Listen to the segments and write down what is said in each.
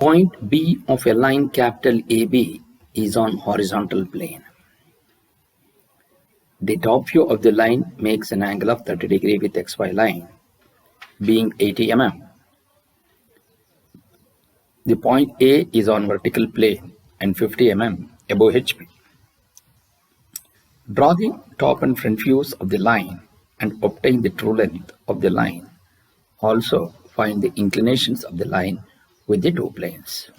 Point B of a line capital AB is on horizontal plane. The top view of the line makes an angle of 30 degrees with XY line being 80 mm. The point A is on vertical plane and 50 mm above HP. Draw the top and front views of the line and obtain the true length of the line. Also find the inclinations of the line with the two planes.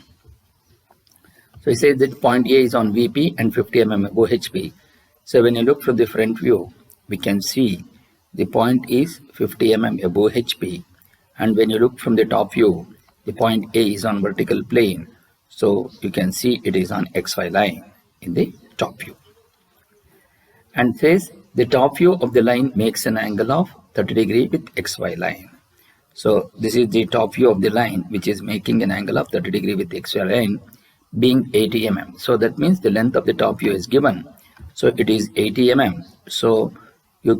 So he says that point A is on VP and 50 mm above HP. So when you look from the front view, we can see the point is 50 mm above HP. And when you look from the top view, the point A is on vertical plane. So you can see it is on XY line in the top view. And says the top view of the line makes an angle of 30 degrees with XY line. So this is the top view of the line which is making an angle of 30 degrees with XY line being 80 mm. So that means the length of the top view is given. So it is 80 mm. So you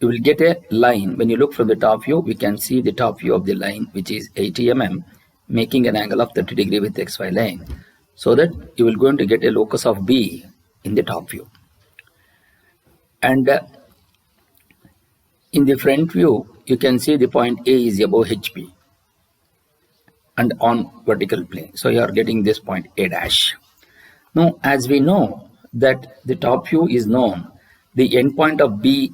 will get a line. When you look from the top view, we can see the top view of the line which is 80 mm making an angle of 30 degrees with XY line. So that you will going to get a locus of B in the top view. And in the front view, you can see the point A is above HP and on vertical plane. So you are getting this point A dash. Now, as we know that the top view is known, the end point of B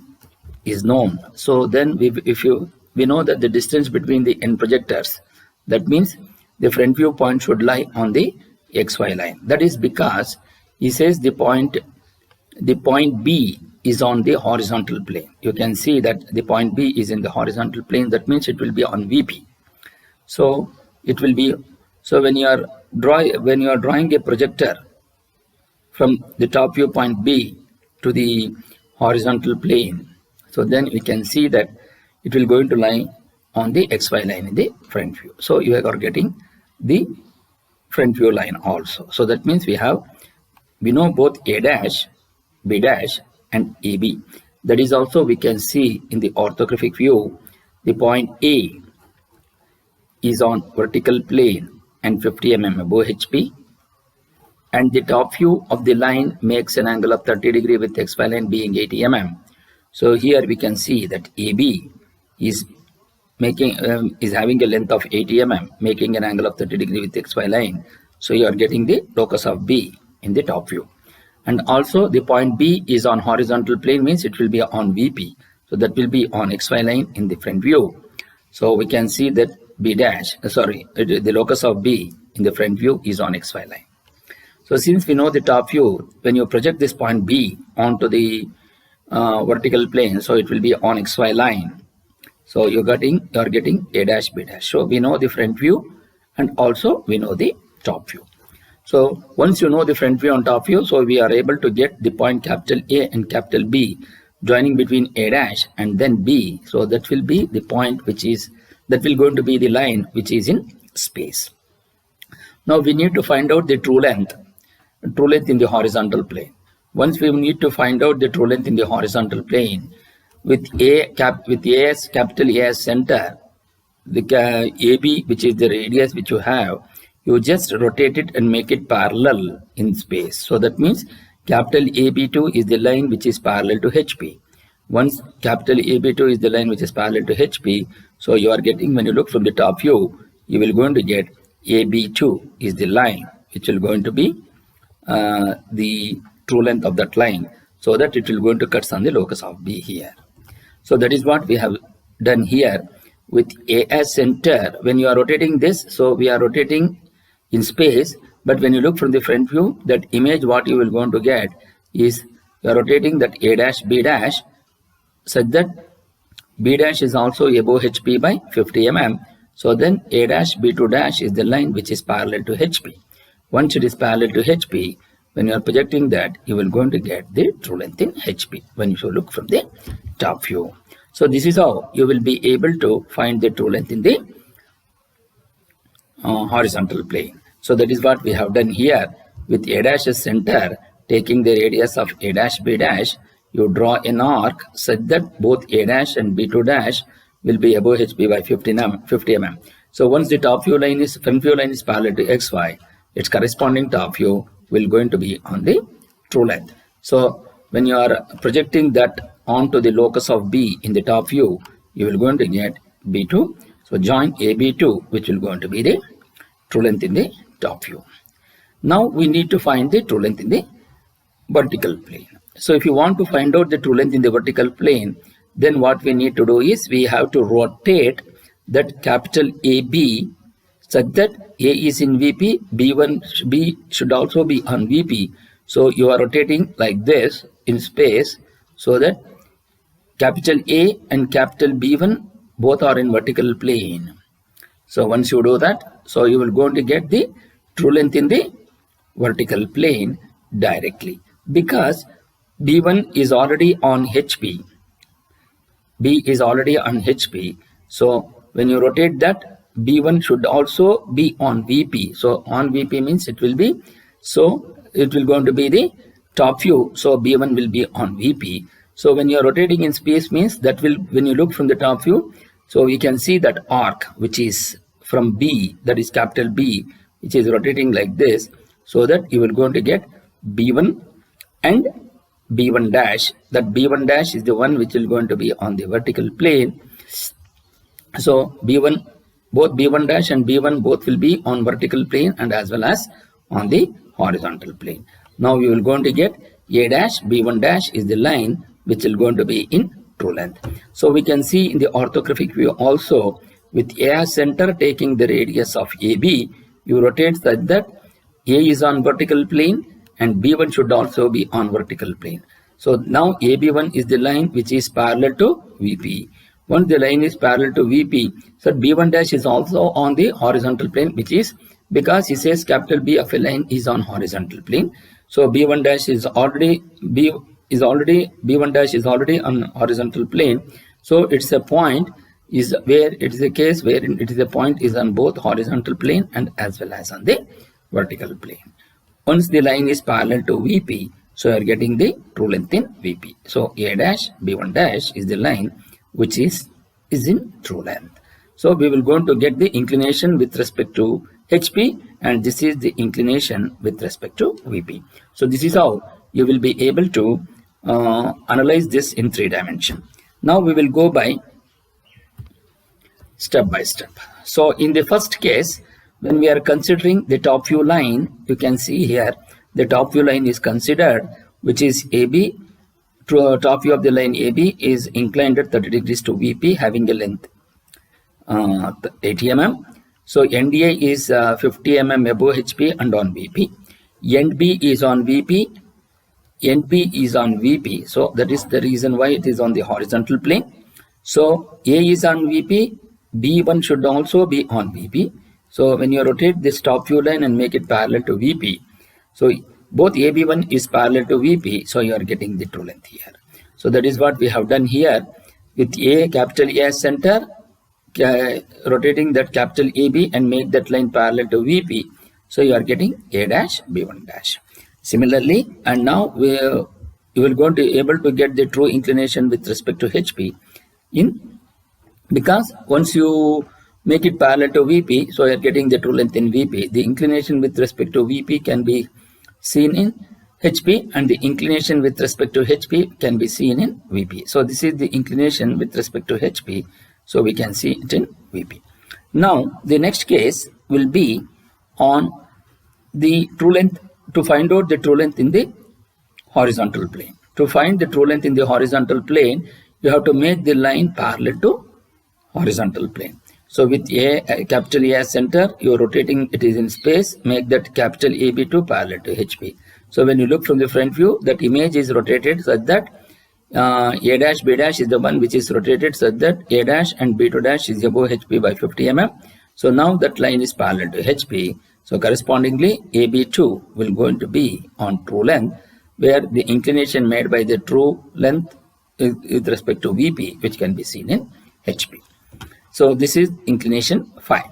is known. So then we know that the distance between the end projectors, that means the front view point should lie on the XY line. That is because he says the point B is on the horizontal plane. You can see that the point B is in the horizontal plane. That means it will be on VP. So it will be, so when you are drawing a projector from the top view point B to the horizontal plane, so then we can see that it will going to lie on the XY line in the front view. So you are getting the front view line also. So that means we know both A dash, B dash and AB. That is also we can see in the orthographic view, the point A is on vertical plane and 50 mm above HP, and the top view of the line makes an angle of 30 degrees with XY line being 80 mm. So here we can see that AB is having a length of 80 mm making an angle of 30 degrees with XY line. So you are getting the locus of B in the top view. And also the point B is on horizontal plane, means it will be on VP. So that will be on XY line in the front view. So we can see that the locus of B in the front view is on XY line. So since we know the top view, when you project this point B onto the vertical plane, so it will be on XY line. So you are getting A dash, B dash. So we know the front view and also we know the top view. So once you know the front view and top view, so we are able to get the point capital A and capital B joining between A dash and then B. So that will be the point that will going to be the line which is in space. Now we need to find out the true length in the horizontal plane. Once we need to find out the true length in the horizontal plane, with capital A as center, the AB, which is the radius which you have, you just rotate it and make it parallel in space. So that means capital AB2 is the line which is parallel to HP. Once capital AB2 is the line which is parallel to HP, so you are getting, when you look from the top view, you will going to get AB2 is the line which will going to be the true length of that line, so that it will going to cut on the locus of B here. So that is what we have done here with A as center. When you are rotating this, so we are rotating in space, but when you look from the front view, that image what you will going to get is you are rotating that A dash, B dash such that B dash is also above HP by 50 mm. So then A dash, B2 dash is the line which is parallel to HP. Once it is parallel to HP, when you are projecting that, you will going to get the true length in HP when you look from the top view. So this is how you will be able to find the true length in the horizontal plane. So that is what we have done here with A dash as center, taking the radius of A dash, B dash, you draw an arc such that both A dash and B2 dash will be above HP by 50 mm. So once the top view line is, front view line is parallel to xy, its corresponding top view will going to be on the true length. So when you are projecting that onto the locus of B in the top view, you will going to get B2. So join AB2, which will going to be the true length in the top view. Now we need to find the true length in the vertical plane. So if you want to find out the true length in the vertical plane, then what we need to do is we have to rotate that capital AB such that A is in VP, B should also be on VP. So you are rotating like this in space so that capital A and capital B1 both are in vertical plane. So once you do that, so you will going to get the true length in the vertical plane directly, because B1 is already on HP. B is already on HP. So when you rotate that, B1 should also be on VP. So on VP means it will be, so it will going to be the top view. So B1 will be on VP. So when you are rotating in space means that will, when you look from the top view, so we can see that arc which is from B, that is capital B, which is rotating like this, so that you will going to get B1 and B1 dash. That B1 dash is the one which will going to be on the vertical plane. So B1, both B1 dash and B1 both will be on vertical plane and as well as on the horizontal plane. Now we will going to get A dash, B1 dash is the line which will going to be in true length. So we can see in the orthographic view also, with A as center taking the radius of AB, you rotate such that A is on vertical plane and B1 should also be on vertical plane. So now AB1 is the line which is parallel to VP. Once the line is parallel to VP, so B1 dash is also on the horizontal plane, which is because he says capital B of a line is on horizontal plane. So B1 dash is already B1 dash is already on horizontal plane. So it's a point is where it is a case where it is a point is on both horizontal plane and as well as on the vertical plane. Once the line is parallel to VP, so you are getting the true length in VP. So A dash, B1 dash is the line which is in true length. So we will going to get the inclination with respect to HP, and this is the inclination with respect to VP. So this is how you will be able to analyze this in 3 dimensions. Now we will go by step by step. So in the first case, when we are considering the top view line, you can see here the top view line is considered, which is AB. Top view of the line AB is inclined at 30 degrees to VP, having a length 80 mm. So NDA is 50 mm above HP and on VP. NB is on VP. NP is on VP. So that is the reason why it is on the horizontal plane. So A is on VP. B1 should also be on VP. So when you rotate this top view line and make it parallel to VP, so both AB1 is parallel to VP, so you are getting the true length here. So that is what we have done here with A, capital A as center, rotating that capital AB and make that line parallel to VP. So you are getting A dash, B1 dash. Similarly, and now you will going to able to get the true inclination with respect to HP because once you make it parallel to VP, so you are getting the true length in VP. The inclination with respect to VP can be seen in HP, and the inclination with respect to HP can be seen in VP. So this is the inclination with respect to HP, so we can see it in VP. Now the next case will be on the true length, to find out the true length in the horizontal plane. To find the true length in the horizontal plane, you have to make the line parallel to horizontal plane. So with A, capital A as center, you are rotating it is in space, make that capital AB2 parallel to HP. So when you look from the front view, that image is rotated such that A dash, B dash is the one which is rotated such that A dash and B2 dash is above HP by 50 mm. So now that line is parallel to HP. So correspondingly, AB2 will going to be on true length, where the inclination made by the true length is with respect to VP, which can be seen in HP. So this is inclination 5.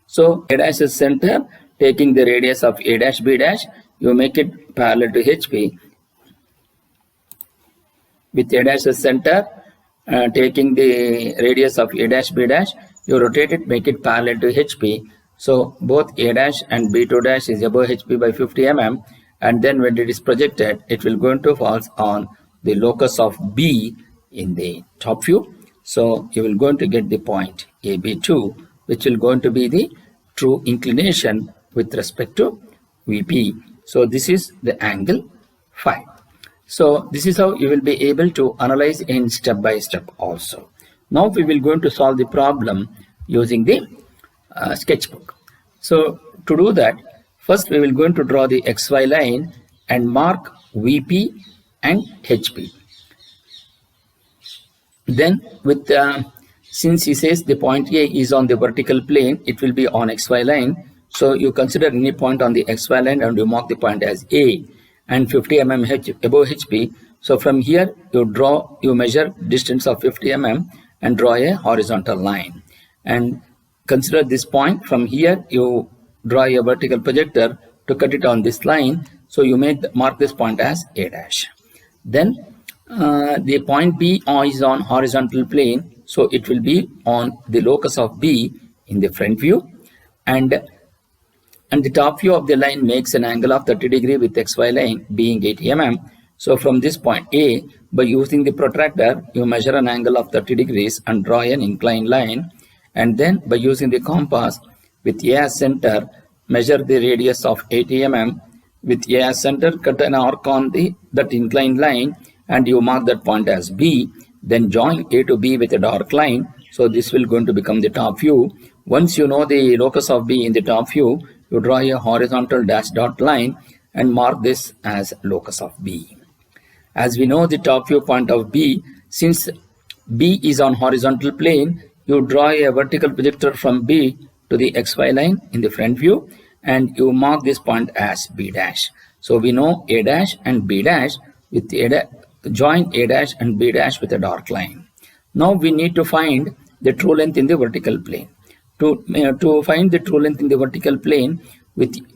So A dash is center, taking the radius of A dash, B dash, you make it parallel to HP. With A dash as center, taking the radius of A dash, B dash, you rotate it, make it parallel to HP. So both A dash and B2 dash is above HP by 50 mm, and then when it is projected, it will going to fall on the locus of B in the top view. So you will going to get the point AB2, which will going to be the true inclination with respect to VP. So this is the angle phi. So this is how you will be able to analyze in step by step also. Now we will going to solve the problem using the sketchbook. So to do that, first we will going to draw the XY line and mark VP and HP. Then with since he says the point A is on the vertical plane, it will be on XY line. So you consider any point on the XY line and you mark the point as A and 50 mm above HP. So from here you measure distance of 50 mm and draw a horizontal line. And consider this point. From here you draw a vertical projector to cut it on this line. So you may mark this point as A dash. Then the point B is on horizontal plane, so it will be on the locus of B in the front view, and the top view of the line makes an angle of 30 degree with XY line being 80 mm. So from this point A, by using the protractor, you measure an angle of 30 degrees and draw an inclined line, and then by using the compass with A as center, measure the radius of 80 mm. With A as center, cut an arc on that inclined line and you mark that point as B. Then join A to B with a dark line. So this will going to become the top view. Once you know the locus of B in the top view, you draw a horizontal dash dot line and mark this as locus of B. As we know the top view point of B, since B is on horizontal plane, you draw a vertical projector from B to the XY line in the front view and you mark this point as B dash. So we know A dash and B dash with join A dash and B dash with a dark line. Now we need to find the true length in the vertical plane. To find the true length in the vertical plane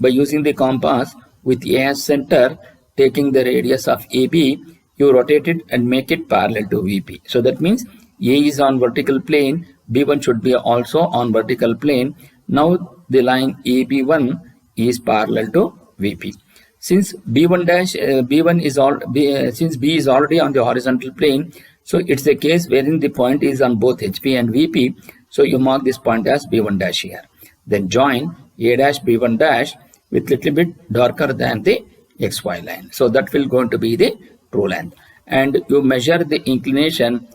by using the compass with A as center, taking the radius of AB, you rotate it and make it parallel to VP. So that means A is on vertical plane, B1 should be also on vertical plane. Now the line AB1 is parallel to VP. Since B1 dash since B is already on the horizontal plane, so it's a case wherein the point is on both HP and VP. So you mark this point as B1 dash here. Then join A dash B1 dash with little bit darker than the XY line. So that will going to be the true length. And you measure the inclination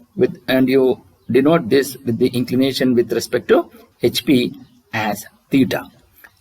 and you denote this with the inclination with respect to HP as theta.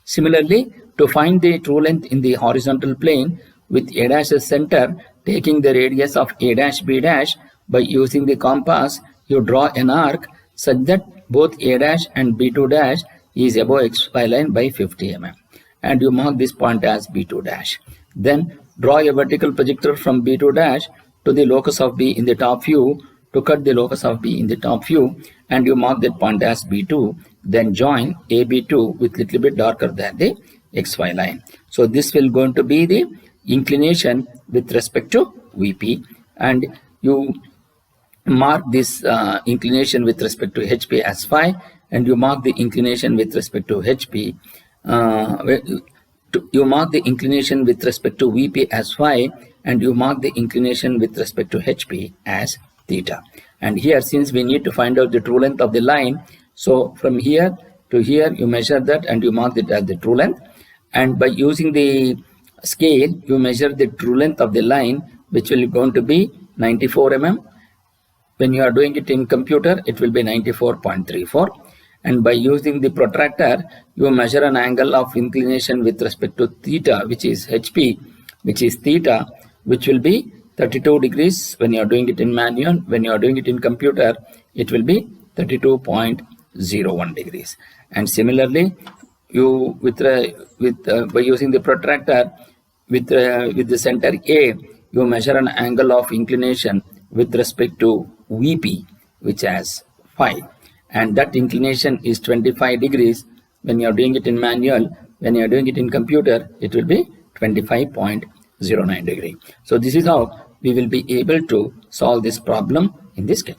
Similarly, to find the true length in the horizontal plane with A dash as center, taking the radius of A dash B dash, by using the compass, you draw an arc such that both A dash and B2 dash is above XY line by 50 mm. And you mark this point as B2 dash. Then draw a vertical projector from B2 dash to the locus of B in the top view to cut the locus of B in the top view, and you mark that point as B2. Then join AB2 with little bit darker than the XY line. So this will going to be the inclination with respect to VP, and you mark this inclination with respect to HP as phi, and you mark the inclination with respect to HP. You mark the inclination with respect to VP as phi, and you mark the inclination with respect to HP as theta. And here, since we need to find out the true length of the line, so from here to here you measure that and you mark it as the true length. And by using the scale, you measure the true length of the line, which will going to be 94 mm. When you are doing it in computer, it will be 94.34. And by using the protractor, you measure an angle of inclination with respect to theta, which is HP, which is theta, which will be 32 degrees when you are doing it in manual. When you are doing it in computer, it will be 32.01 degrees. And similarly, you by using the protractor with the center A, you measure an angle of inclination with respect to VP, which has phi, and that inclination is 25 degrees when you are doing it in manual. When you are doing it in computer, it will be 25.09 degree. So this is how we will be able to solve this problem in this case.